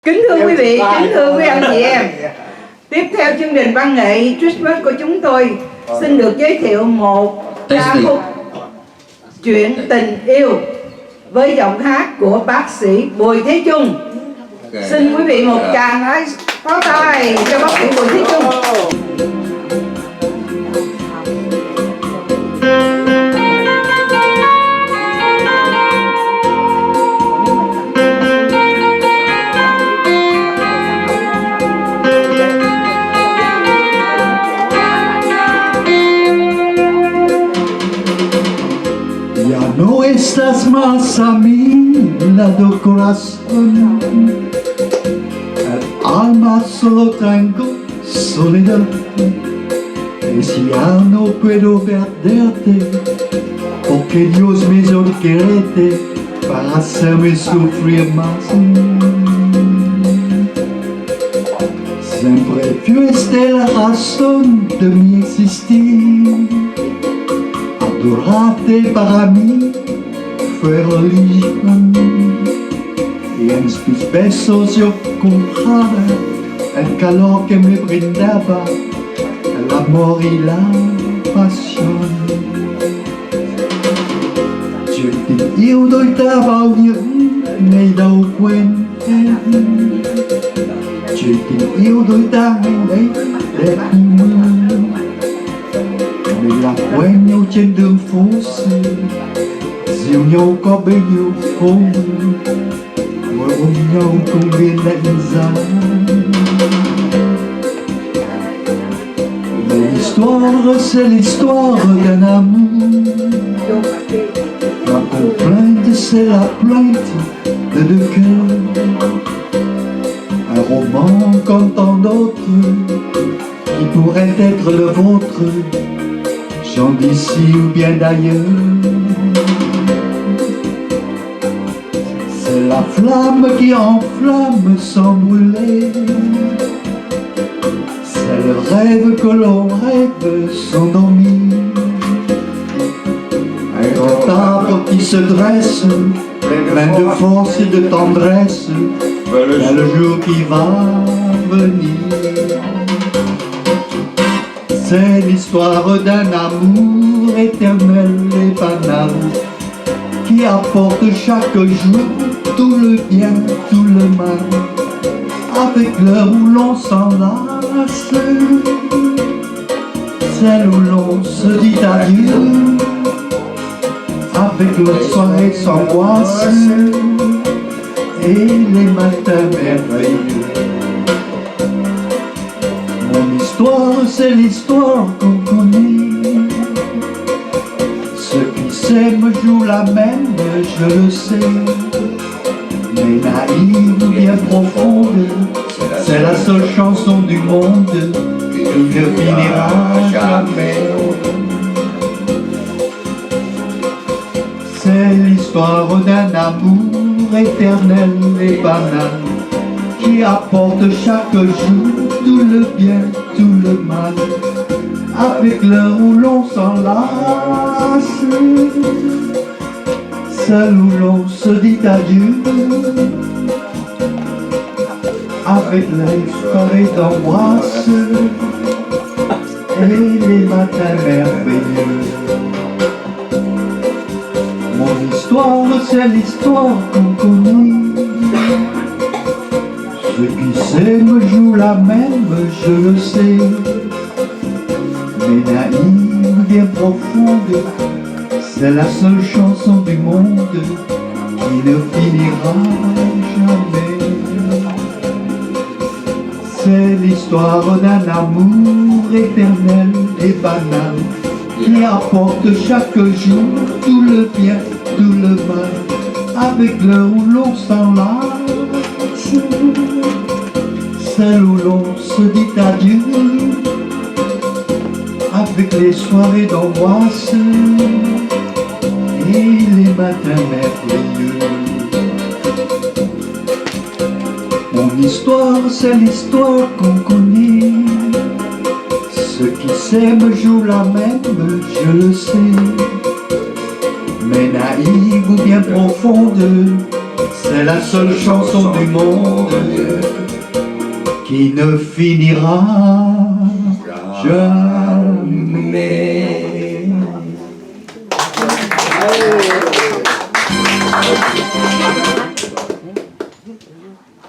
Kính thưa quý vị, kính thưa quý anh chị em, tiếp theo chương trình văn nghệ Christmas của chúng tôi xin được giới thiệu một ca khúc Chuyện tình yêu với giọng hát của bác sĩ Bùi Thế Chung. Xin quý vị một tràng pháo tay cho bác sĩ Bùi Thế Chung. Ya no estás más a mi lado, corazón. El alma solo tengo soledad. Y si ya no puedo perderte, porque Dios me hizo quererte para hacerme sufrir más. Siempre fuiste la razón de mi existir. Adorarte para mí fue religión, y en tus besos yo compraba el calor que me brindaba el amor y la pasión. Chuyện tình yêu đôi ta bao những ngày đầu quên em, chuyện tình yêu đôi ta ngày ấy đẹp như mưa. Mình làm quen nhau trên đường phố xưa, dìu nhau có bấy nhiêu hôm, ngồi ôm nhau công viên lạnh giá. L'histoire, c'est l'histoire d'un amour. La complainte, c'est la plainte de deux cœurs. Un roman comme tant d'autres, qui pourrait être le vôtre, chant d'ici ou bien d'ailleurs. C'est la flamme qui enflamme sans brûler. C'est le rêve que l'on rêve sans dormir. Un grand arbre qui se dresse, plein de force et de tendresse, vers le jour qui va venir. C'est l'histoire d'un amour éternel et banal, qui apporte chaque jour tout le bien, tout le mal, avec l'heure où l'on s'enlace, celle où l'on se dit adieu, avec le soleil s'angoisse et les matins merveilleux. Mon histoire, c'est l'histoire qu'on connaît. Ceux qui s'aiment jouent la même, je le sais. Mais naïve ou bien profonde, c'est la seule chanson du monde qui ne finira jamais. C'est l'histoire d'un amour éternel et banal, qui apporte chaque jour tout le bien, tout le mal, avec l'heure où l'on s'enlace, celle où l'on se dit adieu, avec les soirées d'angoisse et les matins merveilleux. Mon histoire, c'est l'histoire qu'on connaît. Ceux qui s'aiment jouent la même, je le sais. Mais naïve, bien profonde, c'est la seule chanson du monde qui ne finira jamais. C'est l'histoire d'un amour éternel et banal, qui apporte chaque jour tout le bien, tout le mal, avec l'heure où l'on s'enlace, celle où l'on se dit adieu, avec les soirées d'angoisse et les matins merveilleux. Mon histoire, c'est l'histoire qu'on connaît. Ceux qui s'aiment jouent la même, je le sais. Mais naïve ou bien profonde, C'est la seule chanson du monde qui ne finira jamais.